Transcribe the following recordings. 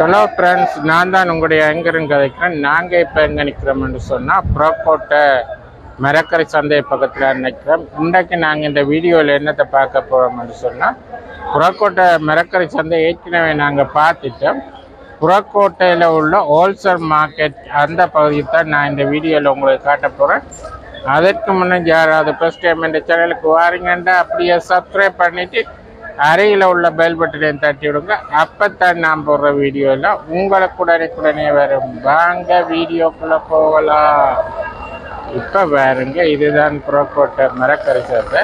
Hello friends, நான் தான் உங்களுடைய ஆங்கரும் கதைக்கிறேன். நாங்கள் இப்போ எங்கே நிற்கிறோம்னு சொன்னால் புறக்கோட்டை மரக்கரை சந்தை பக்கத்தில் நிற்கிறோம். இன்றைக்கு நாங்கள் இந்த வீடியோவில் என்னத்தை பார்க்க போகிறோம்னு சொன்னால், புறக்கோட்டை மரக்கரை சந்தை ஏற்கனவே நாங்கள் பார்த்துட்டோம். புறக்கோட்டையில் உள்ள ஹோல்சேல் மார்க்கெட் அந்த பகுதியை தான் நான் இந்த வீடியோவில் உங்களுக்கு காட்ட போகிறேன். அதற்கு முன்னே யாராவது ஃபர்ஸ்ட் டைம் இந்த சேனலுக்கு வாரீங்கன்னா அப்படியே சப்ஸ்கிரைப் பண்ணிவிட்டு அருகில் உள்ள பெல் பட்டனையும் தட்டி விடுங்க. அப்போத்தான் நான் போடுற வீடியோவில் உங்களுக்கு உடனே வரும். வாங்க வீடியோக்குள்ளே போகலாம். இப்போ பாருங்க, இதுதான் புறக்கோட்டை மரக்கரை சந்தை.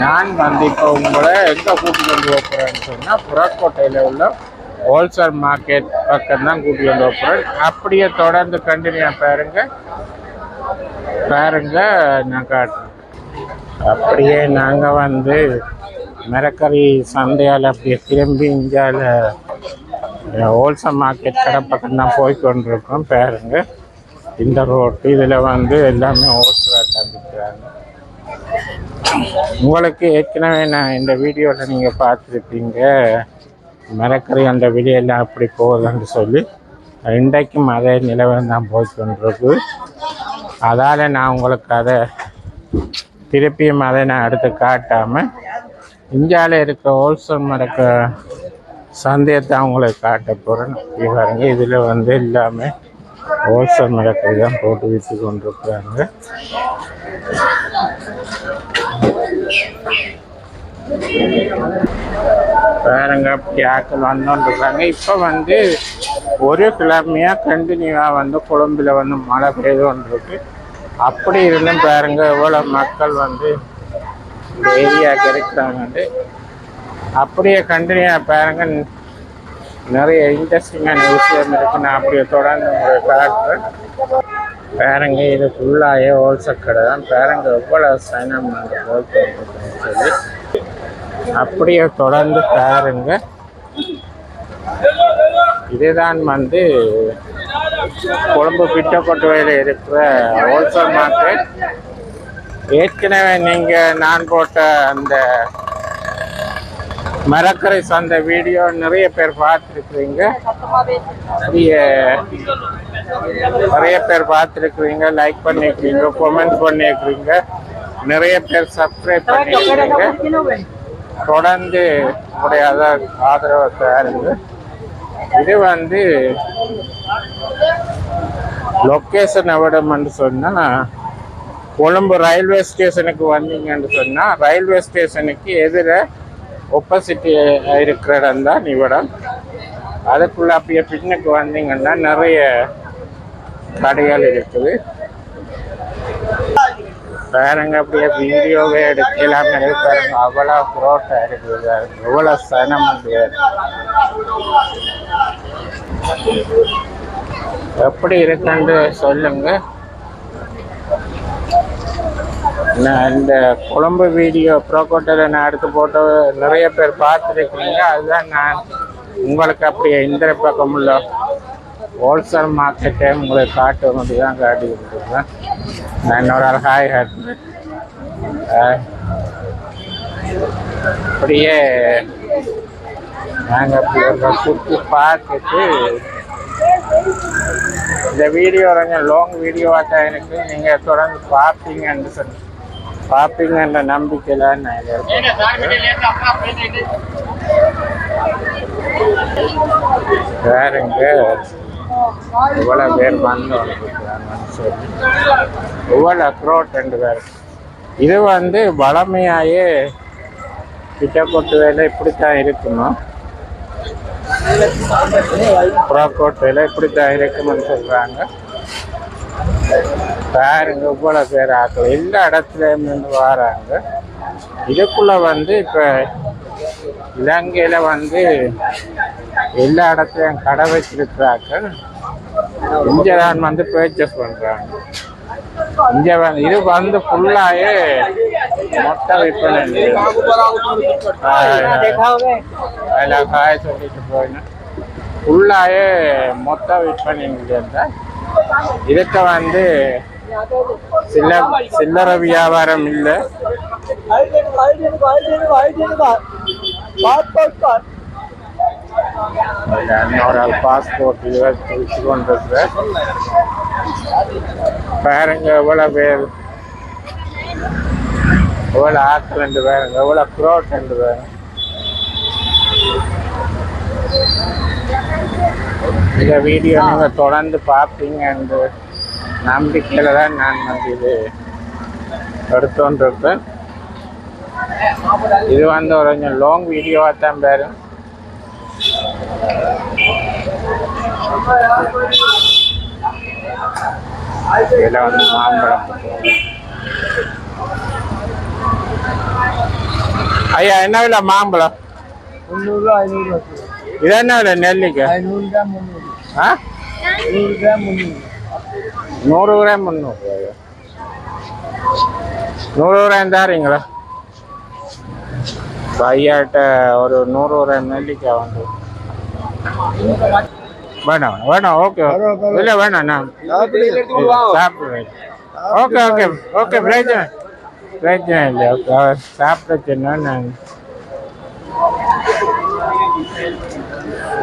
நான் வந்து இப்போ உங்களை எங்கே கூட்டிகிட்டு வந்து போகிறேன்னு சொன்னால், புறக்கோட்டையில் உள்ள ஹோல்சேல் மார்க்கெட் பக்கம் தான் கூட்டிகிட்டு வந்து போகிறேன். அப்படியே தொடர்ந்து கண்டினியூ பாருங்க நான் காட்டுறேன். அப்படியே நாங்கள் வந்து மரக்கறி சந்தையால் அப்படியே திரும்பி இந்தியாவில் ஹோல்சேல் மார்க்கெட் கடை பக்கம் தான் போய்கொண்டிருக்கோம். பாருங்க, இந்த ரோட்டு இதில் வந்து எல்லாமே ஹோல்சேலாக தந்துக்கிறாங்க. உங்களுக்கு ஏற்கனவே நான் இந்த வீடியோவில் நீங்கள் பார்த்துருப்பீங்க, மரக்கறி அந்த விலையெல்லாம் அப்படி போகுதுன்னு சொல்லி. இன்றைக்கும் அதே நிலவரம் தான் போய்கொண்டிருக்கு. அதால் நான் உங்களுக்கு அதை திருப்பியும் அதை நான் எடுத்து காட்டாமல் இந்தியாவில் இருக்க ஹோல்சேல் மரக்க சந்தையை தான் உங்களுக்கு காட்ட போகிறேன். பாருங்க, இதில் வந்து எல்லாமே ஹோல்சேல் மரக்கை தான் போட்டு விற்று கொண்டிருக்கிறாங்க. பாருங்க, அப்படி ஆக்கள் வந்துருக்காங்க. இப்போ வந்து ஒரு கிழமையாக கண்டினியூவாக வந்து கொழும்பில் வந்து மழை பெய்து கொண்டிருக்கு. அப்படி இருந்தும் பாருங்க எவ்வளோ மக்கள் வந்து இந்த ஏரியாவுக்கு இருக்கிறாங்கன்ட்டு. அப்படியே கண்டினியூவாக பாருங்க, நிறைய இன்ட்ரெஸ்டிங்கான விஷயம் இருக்குது. நான் அப்படியே தொடர்ந்து காட்டுறேன். பாருங்க, இது ஃபுல்லாகவே ஹோல்சேல் கடை தான். பாருங்க எவ்வளோ சனம் நாங்கள் போய்கொண்டிருக்கோன்னு சொல்லி. அப்படியே தொடர்ந்து பாருங்க, இதுதான் வந்து கொழும்பு பிட்டக்கோட்டையில் இருக்கிற ஹோல்சேல் மார்க்கெட். ஏற்கனவே நீங்கள் நான் போட்ட அந்த மரக்கரை சந்தை வீடியோ நிறைய பேர் பார்த்துருக்குறீங்க. நிறைய பேர் பார்த்துருக்குறீங்க, லைக் பண்ணியிருக்கிறீங்க, கமெண்ட் பண்ணியிருக்கிறீங்க, நிறைய பேர் சப்ஸ்கிரைப் பண்ணியிருக்கிறீங்க. தொடர்ந்து உங்களுடைய ஆதரவை தாருங்க. இது வந்து லொக்கேஷன் எவிடம்னு சொன்னால், கொழும்பு ரயில்வே ஸ்டேஷனுக்கு வந்தீங்கன்னு சொன்னால், ரயில்வே ஸ்டேஷனுக்கு எதிர ஒப்போசிட்டி இருக்கிற இடம் தான் இவ்விடம். அதுக்குள்ளே அப்படியே பின்னுக்கு வந்தீங்கன்னா நிறைய கடைகள் இருக்குது. பாருங்க, அப்படியே வீடியோவே எடுக்கலாமே பாருங்க, அவ்வளோ புரோட்டா இருக்குது, எவ்வளோ சனம் வந்து எப்படி இருக்குன்னு சொல்லுங்க. நான் இந்த கொழம்பு வீடியோ புறக்கோட்டையில் நான் எடுத்து போட்டு நிறைய பேர் பார்த்துருக்கீங்க. அதுதான் நான் உங்களுக்கு அப்படியே இந்த பக்கம் உள்ள ஹோல்சேல் மார்க்கெட்டை உங்களுக்கு காட்ட முடியும் காட்டிக்கிட்டு இருக்கேன். நான் இன்னொரு ஆள் ஹாய் காட்டுறேன். அப்படியே நாங்கள் அப்படி ஒரு சுற்றி பார்த்துட்டு, இந்த வீடியோ கொஞ்சம் லாங் வீடியோவாக தான் எனக்கு. நீங்கள் தொடர்ந்து பார்ப்பீங்கன்ற நம்பிக்கையில் நான் வேறுங்க இவ்வளோ பேர் வந்துருக்குறாங்கன்னு சொல்லி இவ்வளோ க்ரோட் ரெண்டு பேர். இது வந்து வளமையாயே பிட்டக்கோட்டு வேலை இப்படித்தான் இருக்கணும். புறக்கோட்டையில் இப்படித்தான் இருக்குன்னு சொல்கிறாங்க. பாருங்க, இவ்வளோ பேர் ஆக்கள் எல்லா இடத்துலேருந்து வராங்க. இதுக்குள்ளே வந்து இப்போ இலங்கையில் வந்து எல்லா இடத்துலையும் கடை வச்சிருக்கிறார்கள். இங்கே தான் வந்து பர்ச்சேஸ் பண்ணுறாங்க. இங்கே வந்து இது வந்து ஃபுல்லாகவே மொட்டை விற்பனை. அதில் காய சொல்லிட்டு போயினா ஃபுல்லாகவே மொத்த விற்பனை இருந்தால் இதுக்கு வந்து சில்லறை வியாபாரம் இல்லை. இன்னொரு ஆள் பாஸ்போர்ட் வச்சு கொண்டிருக்கிற பாருங்க எவ்வளோ பேர், எவ்வளோ ஆக்கள் என்று பாருங்க, எவ்வளோ க்ரோட் என்று பாருங்க. இந்த வீடியோ நீங்கள் தொடர்ந்து பார்ப்பீங்க என்று நம்பிக்கையில் தான் நான் வந்து இது எடுத்துக்கொண்டிருப்பேன். இது வந்து ஒரு கொஞ்சம் லாங் வீடியோவாக தான் பாரு. இதில் வந்து மாம்பழம். ஐயா என்ன விலை மாம்பழம்? 300 500. இது என்ன விலை நெல்லிக்காய்? 500 கிராம் 300. ஆ 100 கிராம் 300. 100 கிராம் 300. 100 கிராம் தாரீங்களா? ஐயாட்ட ஒரு 100 கிராம் நெல்லிக்காய் வந்து வேணாம் வேணாம். ஓகே இல்லை வேணாம், நான் சாப்பிடுவேன். ஓகே ஓகே ஓகே, பிரச்சனை பிரச்சனை இல்லை. ஓகே சாப்பிடுச்சுன்னா நான்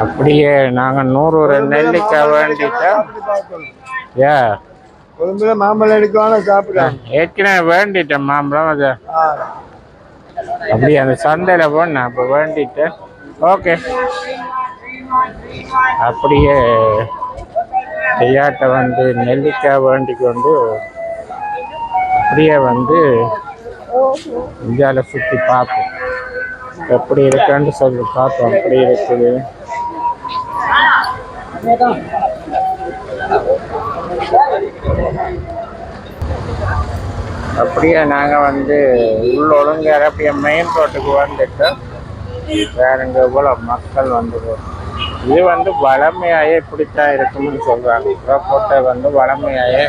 அப்படியே நாங்கள் 100 நெல்லிக்காய் வேண்டிட்டா ஏ கொழும்புல மாம்பழம் எடுக்கணும் சாப்பிடுறேன். ஏற்கனவே வேண்டிட்டேன் மாம்பழம். அது அப்படியே அந்த சந்தையில் போனேன் அப்போ வேண்டிட்டேன். ஓகே அப்படியே ஐயாட்ட வந்து நெல்லிக்காய் வேண்டி கொண்டு அப்படியே வந்து இந்தியாவில் சுற்றி பார்ப்போம், எப்படி இருக்குன்னு சொல்லி பார்ப்போம். அப்படி இருக்குது. அப்படியே நாங்கள் வந்து உள்ளொழுங்க அப்படியே மெயின் ரோட்டுக்கு வந்துட்டு வேறுங்க இவ்வளோ மக்கள் வந்துடுவோம். இது வந்து வளமையாயே இப்படித்தான் இருக்குன்னு சொல்கிறாங்க. புறக்கோட்டை வந்து வளமையாயே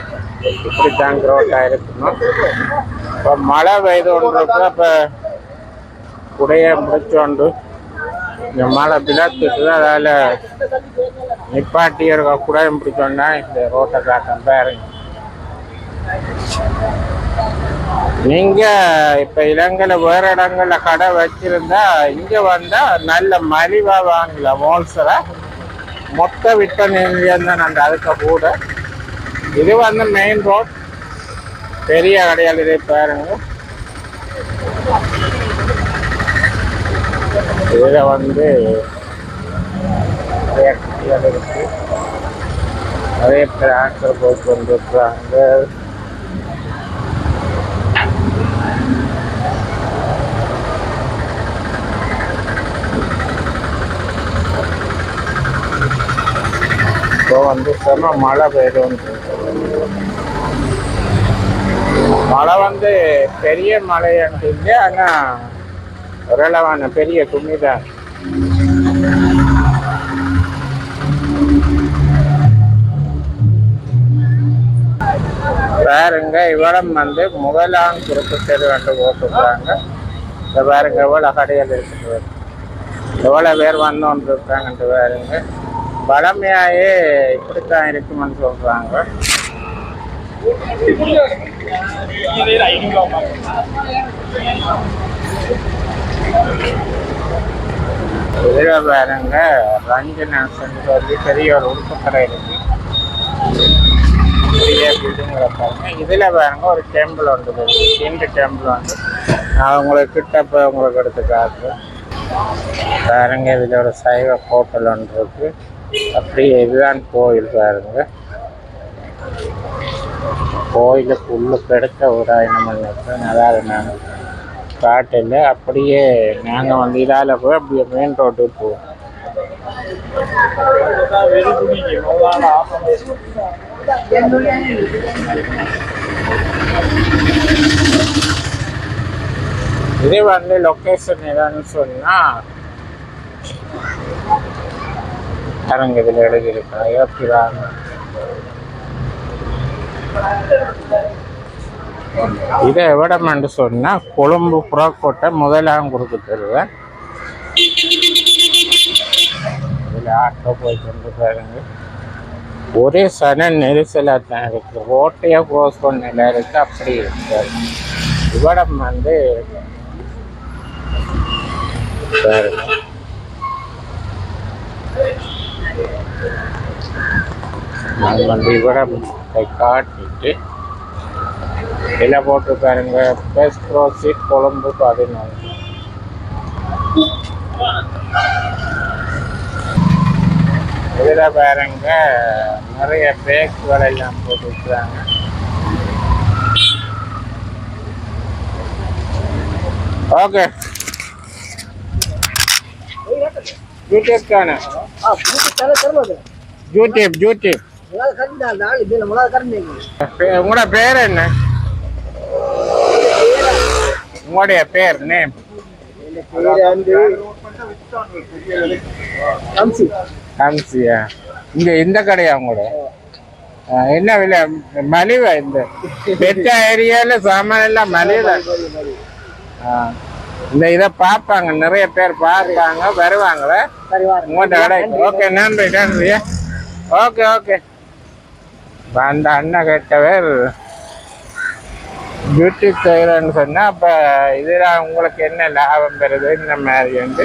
இப்படித்தான் க்ரோட்டாக இருக்கணும். இப்போ மழை பெய்து ஒன்றுக்கு இப்போ குடையை முடிச்சோண்டு இந்த மழை பிளத்துட்டு அதில் நிப்பாட்டி இருக்க குடையை பிடிச்சோன்னா இந்த ரோட்டை காட்டம் பாருங்க. நீங்கள் இப்போ இலங்கையில் வேறு இடங்களில் கடை வச்சிருந்தா இங்கே வந்தால் நல்ல மலிவாக வாங்கலாம். ஹோல்சேலாக மொத்த விற்பனையிலேருந்து அந்த அதுக்கு கூட இது வந்து மெயின் ரோட் பெரிய கடையால் இதை பாருங்க. இதில் வந்து நிறைய கடைகள் இருக்கு, நிறைய பேர் ஆட்கள் போட்டு வந்துருக்குறாங்க. இப்போ வந்து செம மழை பெய்யும். மழை வந்து பெரிய மழை என்று இல்லை, ஆனால் ஓரளவான பெரிய துணி தான். பாருங்க இவ்வளம் வந்து முதலாம் குறுக்கு தெரு என்று போட்டுருக்காங்க. இந்த பாருங்க எவ்வளோ கடைகள் இருக்குது, எவ்வளோ பேர் வந்தோன்னு இருக்காங்கன்ட்டு பாருங்க. வளமையாயே இப்படித்தான் இருக்குமென்னு சொல்றாங்க. இதில் பாருங்க ரஞ்சனாசன் சொல்லி பெரிய ஒரு உடுப்பு கடை இருக்கு, பெரிய பில்டிங்கில் பாருங்க. இதில் பாருங்க ஒரு டெம்பிள் வந்து ஹிந்து டெம்பிள் வந்து நான் உங்களுக்கு கிட்டப்போ உங்களுக்கு எடுத்து காட்டுறேன். பாருங்க இதில் ஒரு சைவ ஹோட்டல் ஒன்று இருக்கு. அப்படியே இதுதான் கோயில் பாருங்க. கோயிலுக்கு உள்ளுக்கு எடுக்க ஒரு ஐநமணி அதாவது நாங்கள் காட்டில் அப்படியே நாங்கள் வந்து இதால் போய் அப்படியே மெயின் ரோட்டுக்கு போவோம். இது வந்து லொக்கேஷன் எதான்னு சொன்னால் பாருங்க இதில் எழுதியிருக்காங்க ஏற்கிறாங்க. இதை எவிடமென்று சொன்னால் கொழும்பு புறக்கோட்டை முதலாம் குறுக்கு தெருவேன். இதில் ஆட்டோ போய் கொண்டு பாருங்க. ஒரே சன நெரிசலாக தான் இருக்குது, ரோட்டையே க்ளோஸ் பண்ணல இருக்குது. அப்படி இருக்காது. இவ்விடம் வந்து பாருங்க நான் வந்து இவரை காட்டிட்டு இதில் போட்டு பாருங்க பெஸ்ட் ப்ரோசீட் கொழும்பு 14. இதில் பாருங்க நிறைய பேக்குகள் எல்லாம் போட்டுருக்குறாங்க. ஓகே யூடியூப் சேனல் யூடியூப் உங்களோட பேர் என்ன? உங்களுடைய பேர் நேம்? ஹம்சியா. இங்க இந்த கடையா உங்களோட? என்ன விலை மலிவா? இந்த பெற்ற ஏரியால சாமான் எல்லாம் மலிவா? இந்த இதை பார்ப்பாங்க, நிறைய பேர் பார்ப்பாங்க, வருவாங்களே உங்கள்கிட்ட கடைக்கு. ஓகே, நன்றி நன்றி. Okay okay. அந்த அண்ணன் கேட்டவர் பியூட்டி செய்கிறேன்னு சொன்னால், அப்போ இதில் உங்களுக்கு என்ன லாபம் பெறுது இந்த மாதிரி வந்து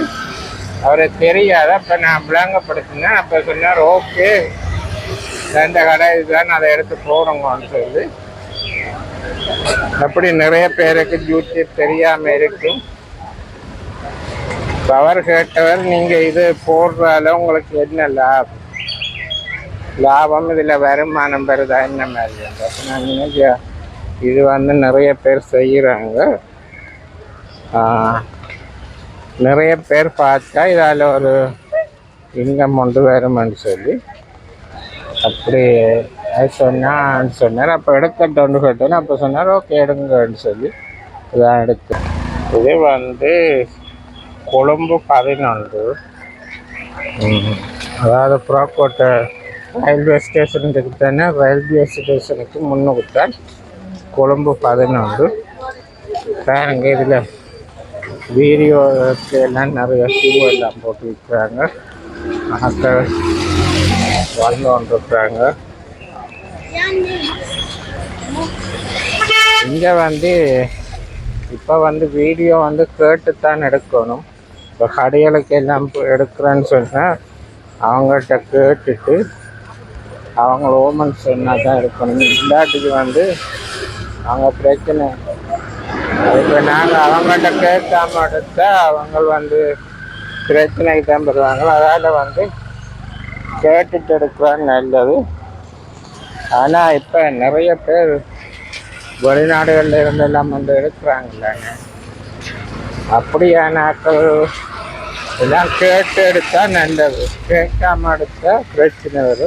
அவருக்கு தெரியாத. அப்போ நான் விளங்கப்படுத்தினேன். அப்போ சொன்னார் ஓகே ரெண்டு கடை இதுதான், அதை எடுத்து போடுங்கன்னு சொல்லி. அப்படி நிறைய பேருக்கு யூடியூப் தெரியாமல் இருக்கும். அவர் கேட்டவர் நீங்கள் இது போடுறால உங்களுக்கு என்ன லாபம், இதில் வருமானம் பெறுதா என்ன மாதிரி. நான் நினைச்சேன் இது வந்து நிறைய பேர் செய்கிறாங்க, நிறைய பேர் பார்த்தா இதால் ஒரு இன்கம் ஒன்று வருமானு சொல்லி அப்படி சொன்னார். அப்போ எடுக்கட்டோன்னு கேட்டேன். அப்போ சொன்னார் ஓகே எடுங்கன்னு சொல்லி இதான் எடுத்து. இது வந்து கொழும்பு 11, அதாவது புறக்கோட்டை ரயில்வே ஸ்டேஷனுக்கு தானே, ரயில்வே ஸ்டேஷனுக்கு முன்னுக்குத்தான் கொழும்பு 11. பாருங்க இதில் வீடியோக்கு எல்லாம் நிறைய ஷூ எல்லாம் போட்டு விற்கிறாங்க. மக்கள் வந்து கொண்டிருக்கிறாங்க. இங்கே வந்து இப்போ வந்து வீடியோ வந்து கேட்டுத்தான் எடுக்கணும். இப்போ கடைகளுக்கு எல்லாம் எடுக்கிறேன்னு சொன்னால் அவங்கள்ட்ட கேட்டுட்டு அவங்க ஓமன் சொன்னால் தான் எடுக்கணும். இல்லாட்டிக்கு வந்து அவங்க பிரச்சனை. இப்போ நாங்கள் அவங்கள்ட்ட கேட்காம எடுத்தால் அவங்க வந்து பிரச்சனைக்கு தான் பெறுவாங்க. அதால் வந்து கேட்டுட்டு எடுக்கிறான்னு நல்லது. ஆனால் இப்போ நிறைய பேர் வெளிநாடுகளில் இருந்தெல்லாம் வந்து எடுக்கிறாங்கல்ல, அப்படியான ஆட்கள் எல்லாம் கேட்டு எடுத்தால் நல்லது. கேட்காம எடுத்தால் பிரச்சனை வரும்.